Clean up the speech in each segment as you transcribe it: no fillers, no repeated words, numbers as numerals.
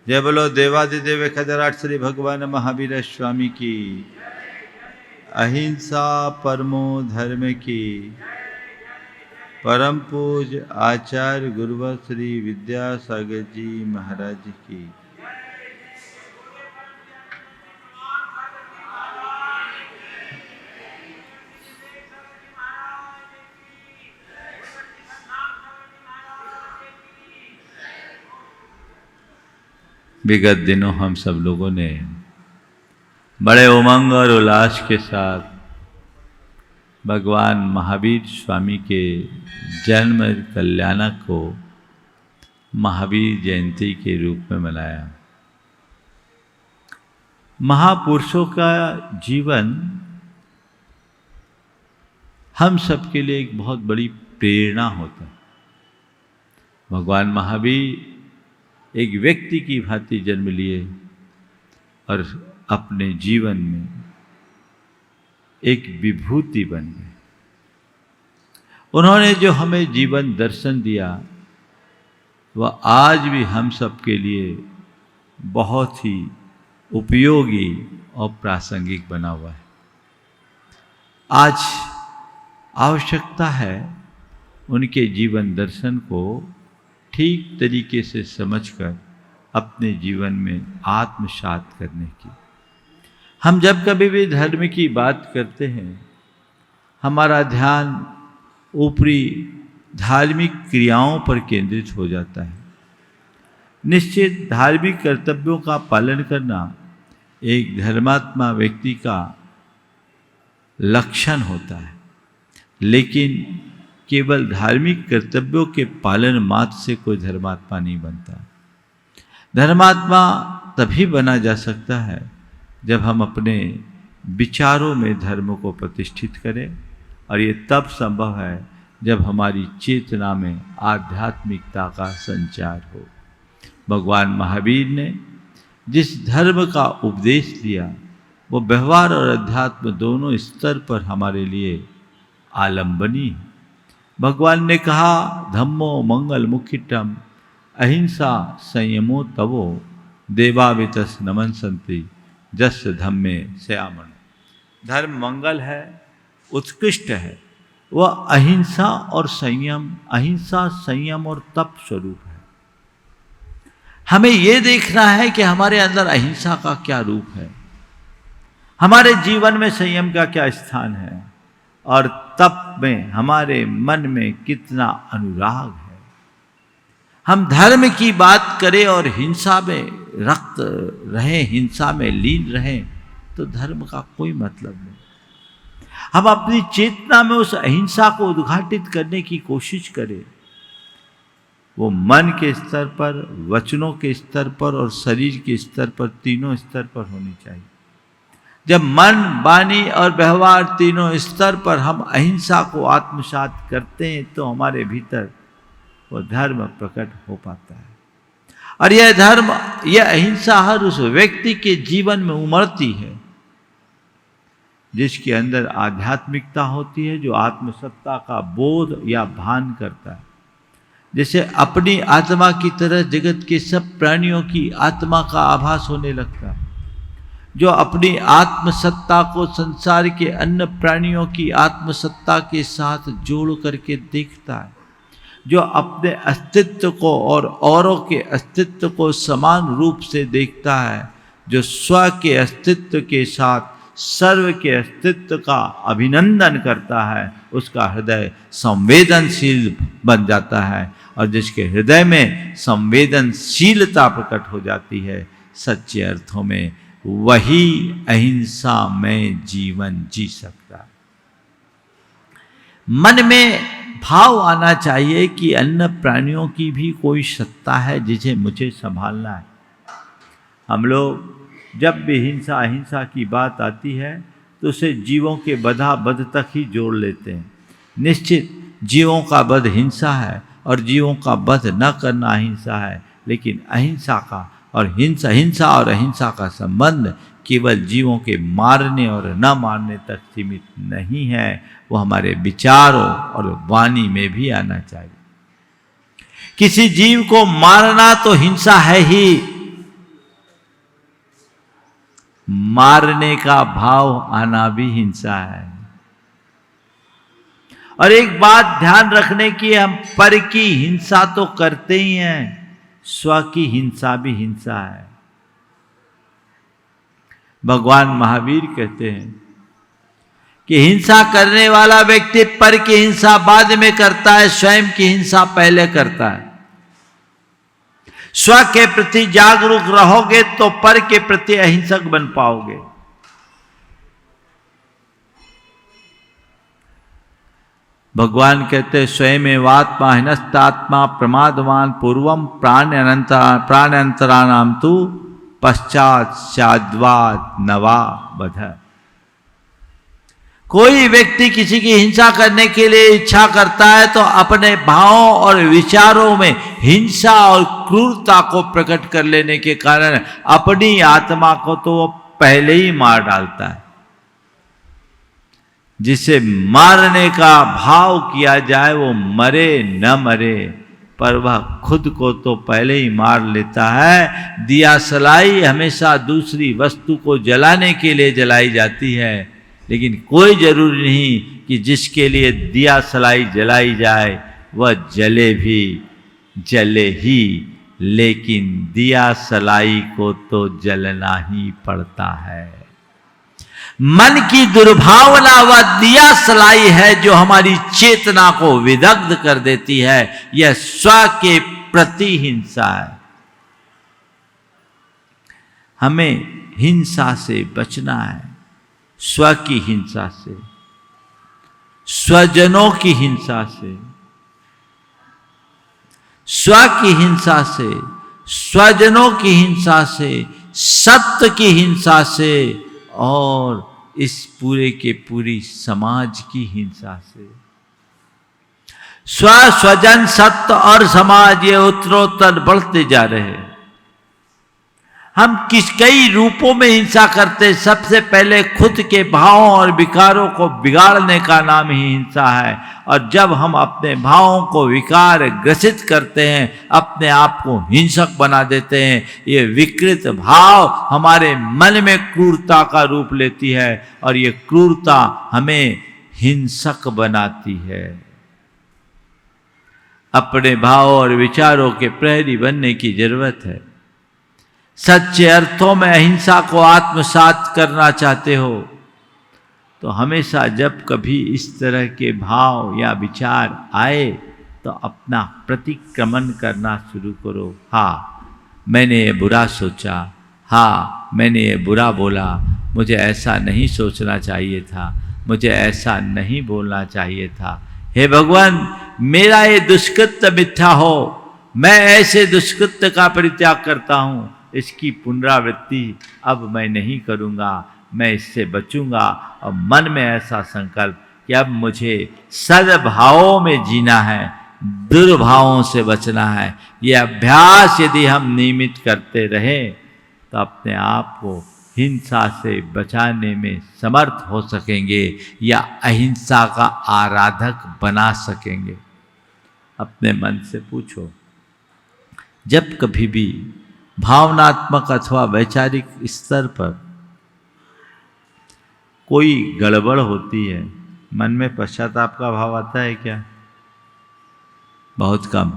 जय बोलो देवादिदेव खजराट श्री भगवान महावीर स्वामी की। अहिंसा परमो धर्म की। परम पूज्य आचार्य गुरुवर श्री विद्यासागर जी महाराज की। विगत दिनों हम सब लोगों ने बड़े उमंग और उल्लास के साथ भगवान महावीर स्वामी के जन्म कल्याणक को महावीर जयंती के रूप में मनाया। महापुरुषों का जीवन हम सबके लिए एक बहुत बड़ी प्रेरणा होता है। भगवान महावीर एक व्यक्ति की भांति जन्म लिए और अपने जीवन में एक विभूति बन गए। उन्होंने जो हमें जीवन दर्शन दिया वह आज भी हम सब के लिए बहुत ही उपयोगी और प्रासंगिक बना हुआ है। आज आवश्यकता है उनके जीवन दर्शन को ठीक तरीके से समझकर अपने जीवन में आत्मसात करने की। हम जब कभी भी धर्म की बात करते हैं हमारा ध्यान ऊपरी धार्मिक क्रियाओं पर केंद्रित हो जाता है। निश्चित धार्मिक कर्तव्यों का पालन करना एक धर्मात्मा व्यक्ति का लक्षण होता है, लेकिन केवल धार्मिक कर्तव्यों के पालन मात्र से कोई धर्मात्मा नहीं बनता। धर्मात्मा तभी बना जा सकता है जब हम अपने विचारों में धर्म को प्रतिष्ठित करें, और ये तब संभव है जब हमारी चेतना में आध्यात्मिकता का संचार हो। भगवान महावीर ने जिस धर्म का उपदेश दिया वो व्यवहार और अध्यात्म दोनों स्तर पर हमारे लिए आलंबनी है। भगवान ने कहा धम्मो मंगल मुखिटम अहिंसा संयमो तवो देवावितस नमनसंति जस धम्मे श्यामण। धर्म मंगल है, उत्कृष्ट है, वह अहिंसा और संयम, अहिंसा संयम और तप स्वरूप है। हमें यह देखना है कि हमारे अंदर अहिंसा का क्या रूप है, हमारे जीवन में संयम का क्या स्थान है, और तप में हमारे मन में कितना अनुराग है। हम धर्म की बात करें और हिंसा में रक्त रहें, हिंसा में लीन रहें, तो धर्म का कोई मतलब नहीं। हम अपनी चेतना में उस अहिंसा को उद्घाटित करने की कोशिश करें। वो मन के स्तर पर, वचनों के स्तर पर और शरीर के स्तर पर, तीनों स्तर पर होनी चाहिए। जब मन, वाणी और व्यवहार तीनों स्तर पर हम अहिंसा को आत्मसात करते हैं तो हमारे भीतर वो धर्म प्रकट हो पाता है। और यह धर्म, यह अहिंसा हर उस व्यक्ति के जीवन में उमड़ती है जिसके अंदर आध्यात्मिकता होती है, जो आत्मसत्ता का बोध या भान करता है। जैसे अपनी आत्मा की तरह जगत के सब प्राणियों की आत्मा का आभास होने लगता है। जो अपनी आत्मसत्ता को संसार के अन्य प्राणियों की आत्मसत्ता के साथ जोड़ करके देखता है, जो अपने अस्तित्व को और औरों के अस्तित्व को समान रूप से देखता है, जो स्व के अस्तित्व के साथ सर्व के अस्तित्व का अभिनंदन करता है, उसका हृदय संवेदनशील बन जाता है। और जिसके हृदय में संवेदनशीलता प्रकट हो जाती है, सच्चे अर्थों में वही अहिंसा में जीवन जी सकता है। मन में भाव आना चाहिए कि अन्य प्राणियों की भी कोई सत्ता है जिसे मुझे संभालना है। हम लोग जब भी हिंसा अहिंसा की बात आती है तो उसे जीवों के बधा बध तक ही जोड़ लेते हैं। निश्चित जीवों का वध हिंसा है और जीवों का वध न करना अहिंसा है, लेकिन अहिंसा का और हिंसा और अहिंसा का संबंध केवल जीवों के मारने और न मारने तक सीमित नहीं है, वो हमारे विचारों और वाणी में भी आना चाहिए। किसी जीव को मारना तो हिंसा है ही, मारने का भाव आना भी हिंसा है। और एक बात ध्यान रखने की, हम पर की हिंसा तो करते ही हैं, स्व की हिंसा भी हिंसा है। भगवान महावीर कहते हैं कि हिंसा करने वाला व्यक्ति पर की हिंसा बाद में करता है, स्वयं की हिंसा पहले करता है। स्व के प्रति जागरूक रहोगे तो पर के प्रति अहिंसक बन पाओगे। भगवान कहते स्वयं आत्मा हिनस्तात्मा प्रमादवान पूर्वम प्राण्यंतरा नाम तू पश्चात शाद्वाद नवा बध। कोई व्यक्ति किसी की हिंसा करने के लिए इच्छा करता है तो अपने भावों और विचारों में हिंसा और क्रूरता को प्रकट कर लेने के कारण अपनी आत्मा को तो वो पहले ही मार डालता है। जिसे मारने का भाव किया जाए वो मरे न मरे, पर वह खुद को तो पहले ही मार लेता है। दिया सलाई हमेशा दूसरी वस्तु को जलाने के लिए जलाई जाती है, लेकिन कोई जरूरी नहीं कि जिसके लिए दिया सलाई जलाई जाए वह जले भी, जले ही, लेकिन दिया सलाई को तो जलना ही पड़ता है। मन की दुर्भावना वह दिया सलाई है जो हमारी चेतना को विदग्ध कर देती है। यह स्व के प्रति हिंसा है। हमें हिंसा से बचना है, स्व की हिंसा से, स्वजनों की हिंसा से, स्व की हिंसा से, स्वजनों की हिंसा से, सत्य की हिंसा से और इस पूरे के पूरी समाज की हिंसा से। स्व, स्वजन, सत्य और समाज ये उत्तरोत्तर बढ़ते जा रहे हैं। हम कई रूपों में हिंसा करते। सबसे पहले खुद के भावों और विकारों को बिगाड़ने का नाम ही हिंसा है। और जब हम अपने भावों को विकार ग्रसित करते हैं, अपने आप को हिंसक बना देते हैं, ये विकृत भाव हमारे मन में क्रूरता का रूप लेती है और ये क्रूरता हमें हिंसक बनाती है। अपने भाव और विचारों के प्रहरी बनने की जरूरत है। सच्चे अर्थों में अहिंसा को आत्मसात करना चाहते हो तो हमेशा जब कभी इस तरह के भाव या विचार आए तो अपना प्रतिक्रमण करना शुरू करो। हाँ, मैंने ये बुरा सोचा, हाँ मैंने ये बुरा बोला, मुझे ऐसा नहीं सोचना चाहिए था, मुझे ऐसा नहीं बोलना चाहिए था। हे भगवान, मेरा ये दुष्कृत्य मिथ्या हो, मैं ऐसे दुष्कृत्य का परित्याग करता हूँ, इसकी पुनरावृत्ति अब मैं नहीं करूँगा, मैं इससे बचूंगा। और मन में ऐसा संकल्प कि अब मुझे सद्भावों में जीना है, दुर्भावों से बचना है। ये अभ्यास यदि हम नियमित करते रहें तो अपने आप को हिंसा से बचाने में समर्थ हो सकेंगे या अहिंसा का आराधक बना सकेंगे। अपने मन से पूछो, जब कभी भी भावनात्मक अथवा वैचारिक स्तर पर कोई गड़बड़ होती है, मन में पश्चाताप का भाव आता है क्या? बहुत कम।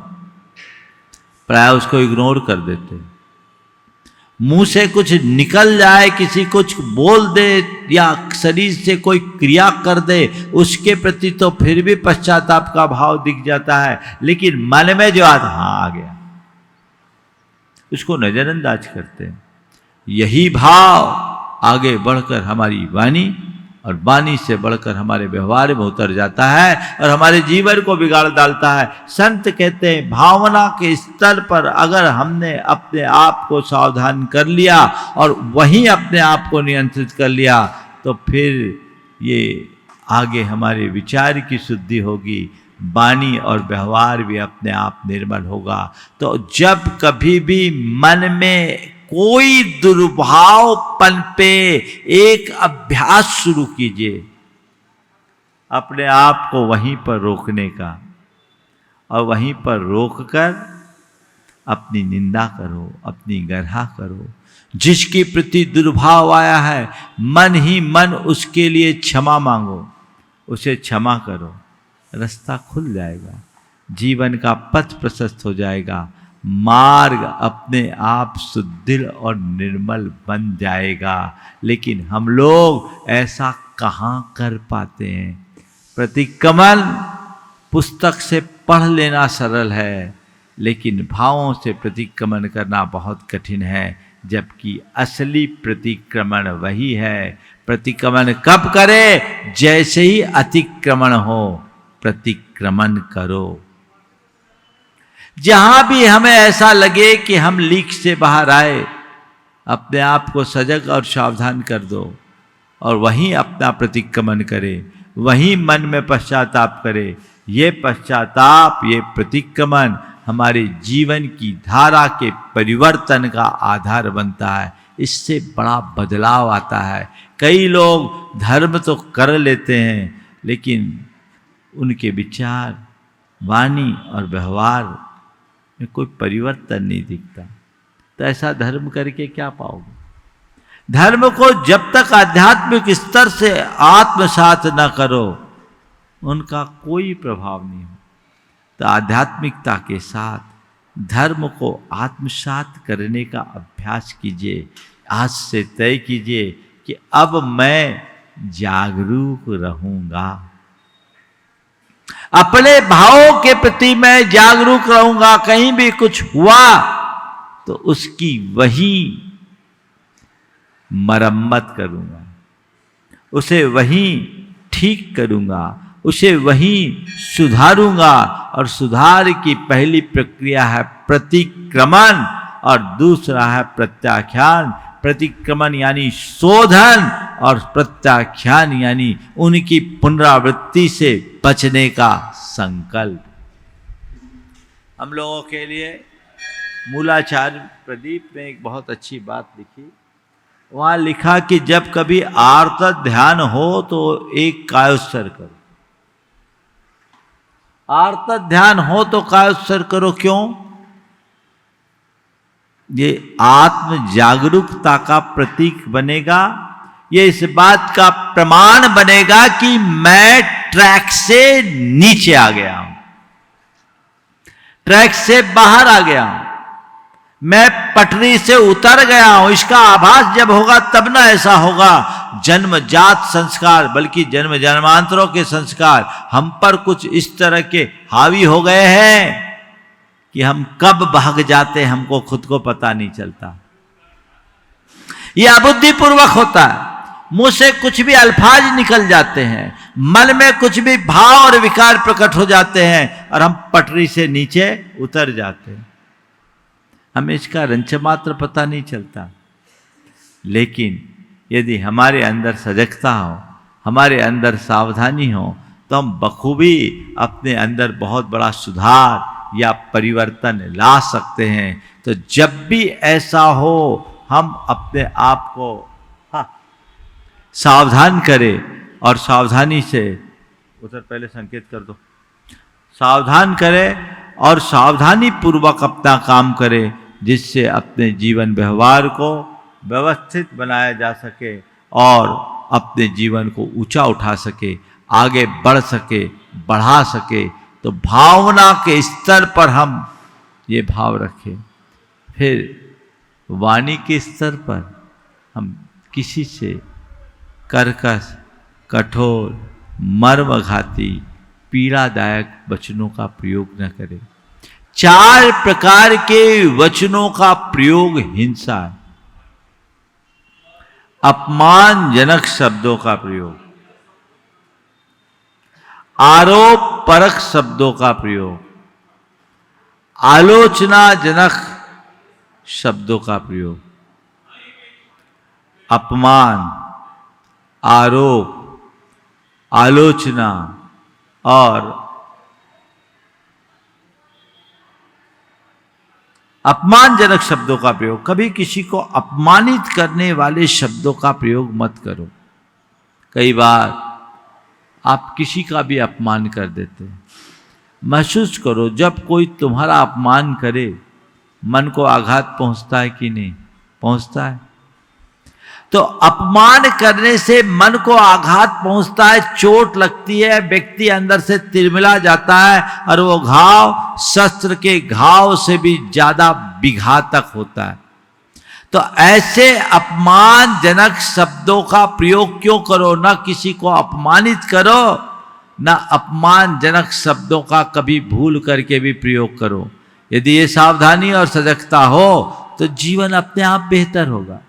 प्राय उसको इग्नोर कर देते। मुंह से कुछ निकल जाए, किसी कुछ बोल दे या शरीर से कोई क्रिया कर दे, उसके प्रति तो फिर भी पश्चाताप का भाव दिख जाता है, लेकिन मन में जो आता हाँ आ गया, उसको नजरअंदाज करते हैं। यही भाव आगे बढ़कर हमारी वाणी और वाणी से बढ़कर हमारे व्यवहार में उतर जाता है और हमारे जीवन को बिगाड़ डालता है। संत कहते हैं भावना के स्तर पर अगर हमने अपने आप को सावधान कर लिया और वहीं अपने आप को नियंत्रित कर लिया तो फिर ये आगे हमारे विचार की शुद्धि होगी, वाणी और व्यवहार भी अपने आप निर्मल होगा। तो जब कभी भी मन में कोई दुर्भाव पनपे, एक अभ्यास शुरू कीजिए अपने आप को वहीं पर रोकने का, और वहीं पर रोककर अपनी निंदा करो, अपनी गर्हा करो। जिसके प्रति दुर्भाव आया है, मन ही मन उसके लिए क्षमा मांगो, उसे क्षमा करो, रास्ता खुल जाएगा, जीवन का पथ प्रशस्त हो जाएगा, मार्ग अपने आप सुदृढ़ और निर्मल बन जाएगा। लेकिन हम लोग ऐसा कहाँ कर पाते हैं? प्रतिक्रमण पुस्तक से पढ़ लेना सरल है, लेकिन भावों से प्रतिक्रमण करना बहुत कठिन है, जबकि असली प्रतिक्रमण वही है। प्रतिक्रमण कब करे? जैसे ही अतिक्रमण हो, प्रतिक्रमण करो। जहां भी हमें ऐसा लगे कि हम लीक से बाहर आए, अपने आप को सजग और सावधान कर दो और वहीं अपना प्रतिक्रमण करे, वहीं मन में पश्चाताप करे। ये पश्चाताप, ये प्रतिक्रमण हमारे जीवन की धारा के परिवर्तन का आधार बनता है। इससे बड़ा बदलाव आता है। कई लोग धर्म तो कर लेते हैं, लेकिन उनके विचार, वाणी और व्यवहार में कोई परिवर्तन नहीं दिखता। तो ऐसा धर्म करके क्या पाओगे? धर्म को जब तक आध्यात्मिक स्तर से आत्मसात न करो, उनका कोई प्रभाव नहीं हो। तो आध्यात्मिकता के साथ धर्म को आत्मसात करने का अभ्यास कीजिए। आज से तय कीजिए कि अब मैं जागरूक रहूंगा, अपने भावों के प्रति मैं जागरूक रहूंगा। कहीं भी कुछ हुआ तो उसकी वही मरम्मत करूंगा, उसे वही ठीक करूंगा, उसे वही सुधारूंगा। और सुधार की पहली प्रक्रिया है प्रतिक्रमण और दूसरा है प्रत्याख्यान। प्रतिक्रमण यानी शोधन और प्रत्याख्यान यानी उनकी पुनरावृत्ति से बचने का संकल्प। हम लोगों के लिए मूलाचार्य प्रदीप ने एक बहुत अच्छी बात लिखी। वहां लिखा कि जब कभी आर्त ध्यान हो तो एक कायोत्सर्ग करो। आर्त ध्यान हो तो कायोत्सर्ग करो। क्यों? ये आत्म जागरूकता का प्रतीक बनेगा। ये इस बात का प्रमाण बनेगा कि मैं ट्रैक से नीचे आ गया हूं, ट्रैक से बाहर आ गया हूं, मैं पटरी से उतर गया हूं। इसका आभास जब होगा तब ना ऐसा होगा। जन्मजात संस्कार, बल्कि जन्म जन्मांतरों के संस्कार हम पर कुछ इस तरह के हावी हो गए हैं कि हम कब भाग जाते हमको खुद को पता नहीं चलता। यह अबुद्धिपूर्वक होता है। मुंह से कुछ भी अल्फाज निकल जाते हैं, मन में कुछ भी भाव और विकार प्रकट हो जाते हैं और हम पटरी से नीचे उतर जाते हैं। हमें इसका रंच मात्र पता नहीं चलता। लेकिन यदि हमारे अंदर सजगता हो, हमारे अंदर सावधानी हो, तो हम बखूबी अपने अंदर बहुत बड़ा सुधार या परिवर्तन ला सकते हैं। तो जब भी ऐसा हो, हम अपने आप को सावधान करें और सावधानी से उधर पहले संकेत कर दो, सावधान करें और सावधानी पूर्वक अपना काम करें, जिससे अपने जीवन व्यवहार को व्यवस्थित बनाया जा सके और अपने जीवन को ऊंचा उठा सके, आगे बढ़ सके, बढ़ा सके। तो भावना के स्तर पर हम ये भाव रखें। फिर वाणी के स्तर पर हम किसी से कर्कश, कठोर, मर्मघाती, पीड़ादायक वचनों का प्रयोग न करें। 4 प्रकार के वचनों का प्रयोग हिंसा है। अपमानजनक शब्दों का प्रयोग, आरोप परक शब्दों का प्रयोग, आलोचनाजनक शब्दों का प्रयोग, अपमान, आरोप, आलोचना और अपमानजनक शब्दों का प्रयोग। कभी किसी को अपमानित करने वाले शब्दों का प्रयोग मत करो। कई बार आप किसी का भी अपमान कर देते हैं। महसूस करो, जब कोई तुम्हारा अपमान करे, मन को आघात पहुंचता है कि नहीं? पहुंचता है। तो अपमान करने से मन को आघात पहुंचता है, चोट लगती है, व्यक्ति अंदर से तिलमिला जाता है और वो घाव शस्त्र के घाव से भी ज्यादा विघातक होता है। तो ऐसे अपमानजनक शब्दों का प्रयोग क्यों करो? ना किसी को अपमानित करो, ना अपमानजनक शब्दों का कभी भूल करके भी प्रयोग करो। यदि ये सावधानी और सजगता हो तो जीवन अपने आप बेहतर होगा।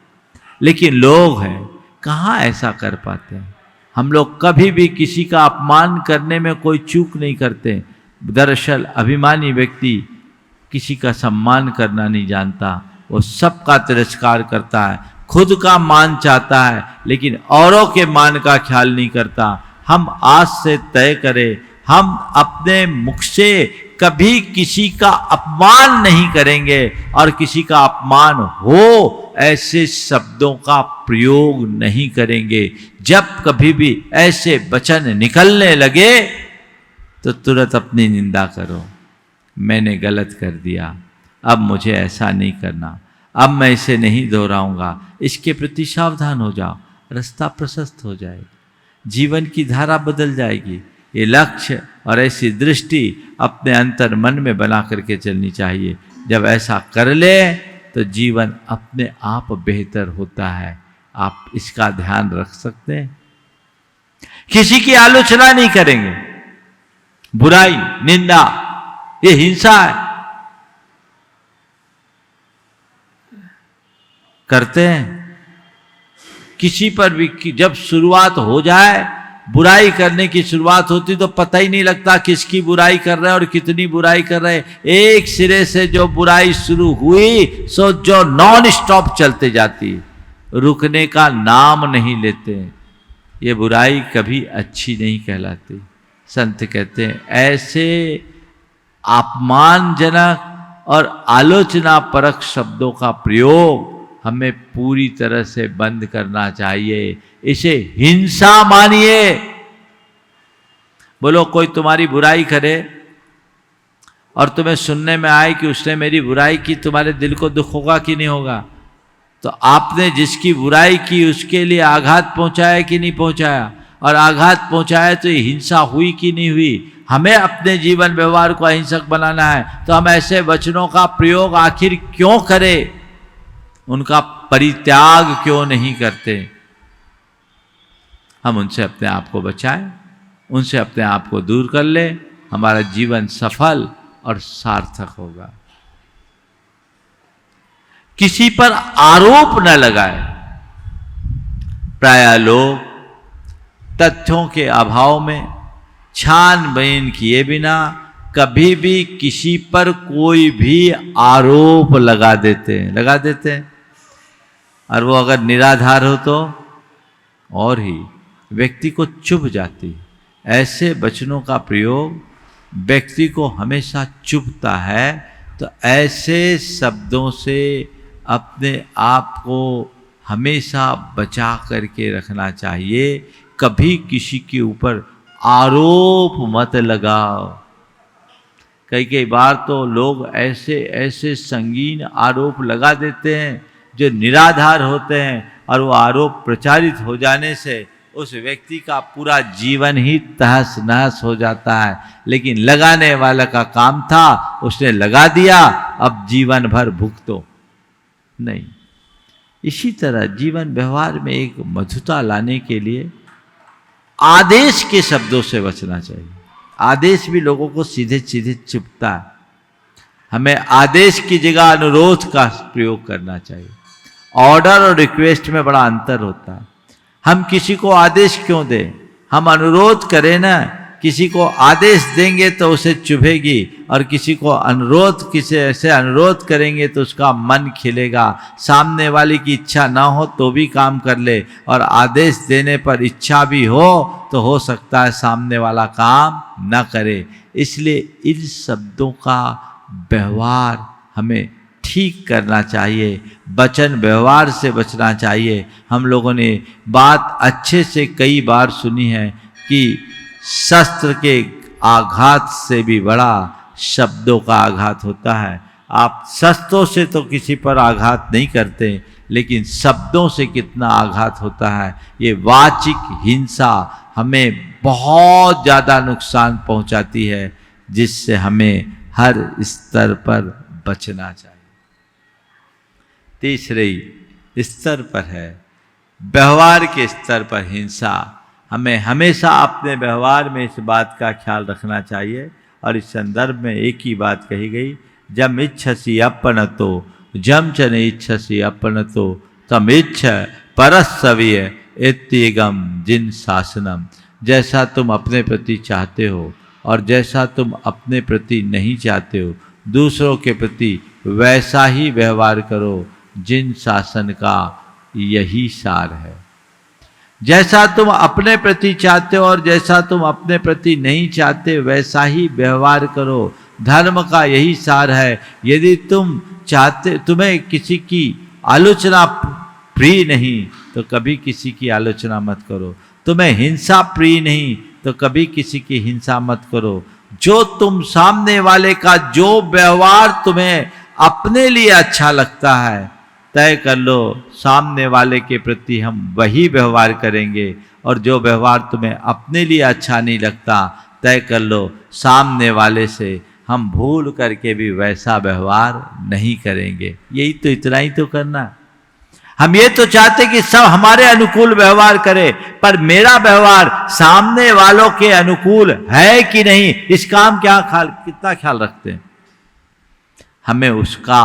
लेकिन लोग हैं कहाँ ऐसा कर पाते हैं। हम लोग कभी भी किसी का अपमान करने में कोई चूक नहीं करते। दरअसल अभिमानी व्यक्ति किसी का सम्मान करना नहीं जानता, वो सबका तिरस्कार करता है, खुद का मान चाहता है लेकिन औरों के मान का ख्याल नहीं करता। हम आज से तय करें, हम अपने मुख से कभी किसी का अपमान नहीं करेंगे और किसी का अपमान हो ऐसे शब्दों का प्रयोग नहीं करेंगे। जब कभी भी ऐसे वचन निकलने लगे तो तुरंत अपनी निंदा करो, मैंने गलत कर दिया, अब मुझे ऐसा नहीं करना, अब मैं इसे नहीं दोहराऊंगा। इसके प्रति सावधान हो जाओ, रास्ता प्रशस्त हो जाएगा, जीवन की धारा बदल जाएगी। ये लक्ष्य और ऐसी दृष्टि अपने अंतर मन में बना करके चलनी चाहिए। जब ऐसा कर ले तो जीवन अपने आप बेहतर होता है। आप इसका ध्यान रख सकते हैं। किसी की आलोचना नहीं करेंगे, बुराई निंदा ये हिंसा है, करते हैं। किसी पर भी जब शुरुआत हो जाए, बुराई करने की शुरुआत होती तो पता ही नहीं लगता किसकी बुराई कर रहे हैं और कितनी बुराई कर रहे हैं। एक सिरे से जो बुराई शुरू हुई सो जो नॉन स्टॉप चलते जाती, रुकने का नाम नहीं लेते। ये बुराई कभी अच्छी नहीं कहलाती। संत कहते हैं ऐसे अपमानजनक और आलोचना परक शब्दों का प्रयोग हमें पूरी तरह से बंद करना चाहिए। इसे हिंसा मानिए। बोलो कोई तुम्हारी बुराई करे और तुम्हें सुनने में आए कि उसने मेरी बुराई की, तुम्हारे दिल को दुख होगा कि नहीं होगा? तो आपने जिसकी बुराई की उसके लिए आघात पहुंचाया कि नहीं पहुंचाया? और आघात पहुंचाया तो ये हिंसा हुई कि नहीं हुई? हमें अपने जीवन व्यवहार को अहिंसक बनाना है तो हम ऐसे वचनों का प्रयोग आखिर क्यों करें? उनका परित्याग क्यों नहीं करते? हम उनसे अपने आप को बचाएं, उनसे अपने आप को दूर कर ले, हमारा जीवन सफल और सार्थक होगा। किसी पर आरोप न लगाए। प्रायः लोग तथ्यों के अभाव में छानबीन किए बिना कभी भी किसी पर कोई भी आरोप लगा देते हैं और वो अगर निराधार हो तो और ही व्यक्ति को चुभ जाती। ऐसे वचनों का प्रयोग व्यक्ति को हमेशा चुभता है। तो ऐसे शब्दों से अपने आप को हमेशा बचा करके रखना चाहिए। कभी किसी के ऊपर आरोप मत लगाओ। कई बार तो लोग ऐसे ऐसे संगीन आरोप लगा देते हैं जो निराधार होते हैं और वो आरोप प्रचारित हो जाने से उस व्यक्ति का पूरा जीवन ही तहस नहस हो जाता है। लेकिन लगाने वाला का काम था, उसने लगा दिया, अब जीवन भर भुगतो नहीं। इसी तरह जीवन व्यवहार में एक मधुरता लाने के लिए आदेश के शब्दों से बचना चाहिए। आदेश भी लोगों को सीधे सीधे चुभता है। हमें आदेश की जगह अनुरोध का प्रयोग करना चाहिए। ऑर्डर और रिक्वेस्ट में बड़ा अंतर होता है। हम किसी को आदेश क्यों दें? हम अनुरोध करें ना। किसी को आदेश देंगे तो उसे चुभेगी और किसी को अनुरोध, किसी ऐसे अनुरोध करेंगे तो उसका मन खिलेगा। सामने वाले की इच्छा ना हो तो भी काम कर ले और आदेश देने पर इच्छा भी हो तो हो सकता है सामने वाला काम ना करे। इसलिए इन शब्दों का व्यवहार हमें ठीक करना चाहिए, वचन व्यवहार से बचना चाहिए। हम लोगों ने बात अच्छे से कई बार सुनी है कि शस्त्र के आघात से भी बड़ा शब्दों का आघात होता है। आप शस्त्रों से तो किसी पर आघात नहीं करते, लेकिन शब्दों से कितना आघात होता है। ये वाचिक हिंसा हमें बहुत ज़्यादा नुकसान पहुंचाती है, जिससे हमें हर स्तर पर बचना चाहिए। तीसरे स्तर पर है व्यवहार के स्तर पर हिंसा। हमें हमेशा अपने व्यवहार में इस बात का ख्याल रखना चाहिए, और इस संदर्भ में एक ही बात कही गई, जम इच्छसि अपनतो जम च न इच्छसि अपनतो तम इच्छ परस्सवीय इत्येगम जिन शासनम। जैसा तुम अपने प्रति चाहते हो और जैसा तुम अपने प्रति नहीं चाहते हो, दूसरों के प्रति वैसा ही व्यवहार करो। जिन शासन का यही सार है। जैसा तुम अपने प्रति चाहते हो और जैसा तुम अपने प्रति नहीं चाहते, वैसा ही व्यवहार करो। धर्म का यही सार है। यदि तुम चाहते, तुम्हें किसी की आलोचना प्रिय नहीं तो कभी किसी की आलोचना मत करो। तुम्हें हिंसा प्रिय नहीं तो कभी किसी की हिंसा मत करो। जो तुम सामने वाले का जो व्यवहार तुम्हें अपने लिए अच्छा लगता है, तय कर लो सामने वाले के प्रति हम वही व्यवहार करेंगे, और जो व्यवहार तुम्हें अपने लिए अच्छा नहीं लगता, तय कर लो सामने वाले से हम भूल करके भी वैसा व्यवहार नहीं करेंगे। यही तो, इतना ही तो करना। हम ये तो चाहते कि सब हमारे अनुकूल व्यवहार करे, पर मेरा व्यवहार सामने वालों के अनुकूल है कि नहीं, इसका हम कितना ख्याल रखते हैं। हमें उसका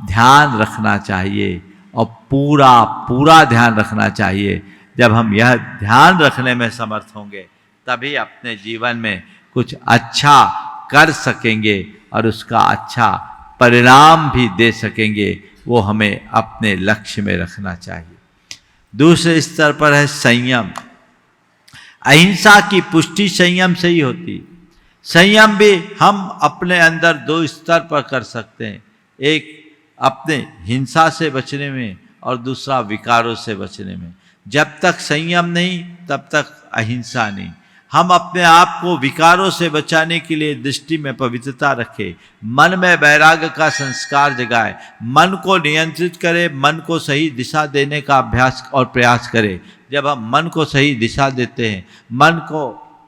ध्यान रखना चाहिए, और पूरा ध्यान रखना चाहिए। जब हम यह ध्यान रखने में समर्थ होंगे, तभी अपने जीवन में कुछ अच्छा कर सकेंगे और उसका अच्छा परिणाम भी दे सकेंगे। वो हमें अपने लक्ष्य में रखना चाहिए। दूसरे स्तर पर है संयम। अहिंसा की पुष्टि संयम से ही होती। संयम भी हम अपने अंदर दो स्तर पर कर सकते हैं, एक अपने हिंसा से बचने में और दूसरा विकारों से बचने में। जब तक संयम नहीं, तब तक अहिंसा नहीं। हम अपने आप को विकारों से बचाने के लिए दृष्टि में पवित्रता रखें, मन में वैराग्य का संस्कार जगाए, मन को नियंत्रित करें, मन को सही दिशा देने का अभ्यास और प्रयास करें। जब हम मन को सही दिशा देते हैं, मन को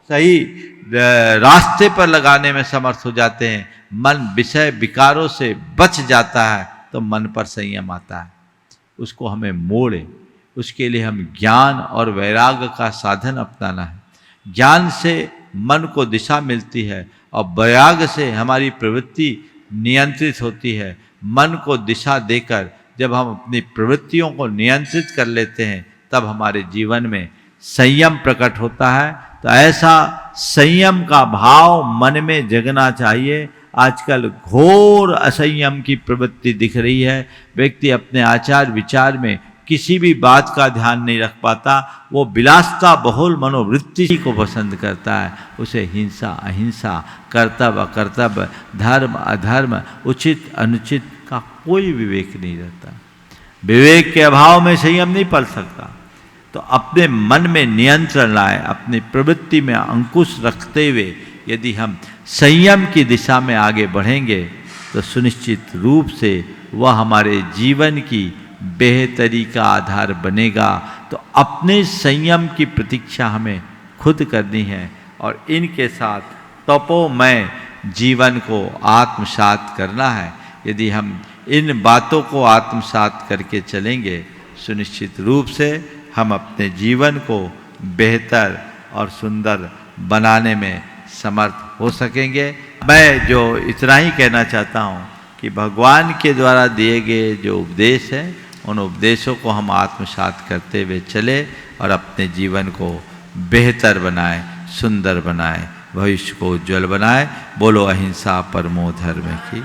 सही रास्ते पर लगाने में समर्थ हो जाते हैं, मन विषय विकारों से बच जाता है, तो मन पर संयम आता है। उसको हमें मोड़े, उसके लिए हम ज्ञान और वैराग्य का साधन अपनाना है। ज्ञान से मन को दिशा मिलती है और वैराग्य से हमारी प्रवृत्ति नियंत्रित होती है। मन को दिशा देकर जब हम अपनी प्रवृत्तियों को नियंत्रित कर लेते हैं, तब हमारे जीवन में संयम प्रकट होता है। तो ऐसा संयम का भाव मन में जगना चाहिए। आजकल घोर असंयम की प्रवृत्ति दिख रही है। व्यक्ति अपने आचार विचार में किसी भी बात का ध्यान नहीं रख पाता। वो विलासता बहुल मनोवृत्ति को पसंद करता है। उसे हिंसा अहिंसा, कर्तव्य अकर्तव्य, धर्म अधर्म, उचित अनुचित का कोई विवेक नहीं रहता। विवेक के अभाव में संयम नहीं पल सकता। तो अपने मन में नियंत्रण लाए, अपनी प्रवृत्ति में अंकुश रखते हुए यदि हम संयम की दिशा में आगे बढ़ेंगे, तो सुनिश्चित रूप से वह हमारे जीवन की बेहतरी का आधार बनेगा। तो अपने संयम की प्रतीक्षा हमें खुद करनी है, और इनके साथ तपोमय जीवन को आत्मसात करना है। यदि हम इन बातों को आत्मसात करके चलेंगे, सुनिश्चित रूप से हम अपने जीवन को बेहतर और सुंदर बनाने में समर्थ हो सकेंगे। मैं जो इतना ही कहना चाहता हूँ कि भगवान के द्वारा दिए गए जो उपदेश हैं, उन उपदेशों को हम आत्मसात करते हुए चले और अपने जीवन को बेहतर बनाए, सुंदर बनाए, भविष्य को उज्जवल बनाए। बोलो अहिंसा परमो धर्म की।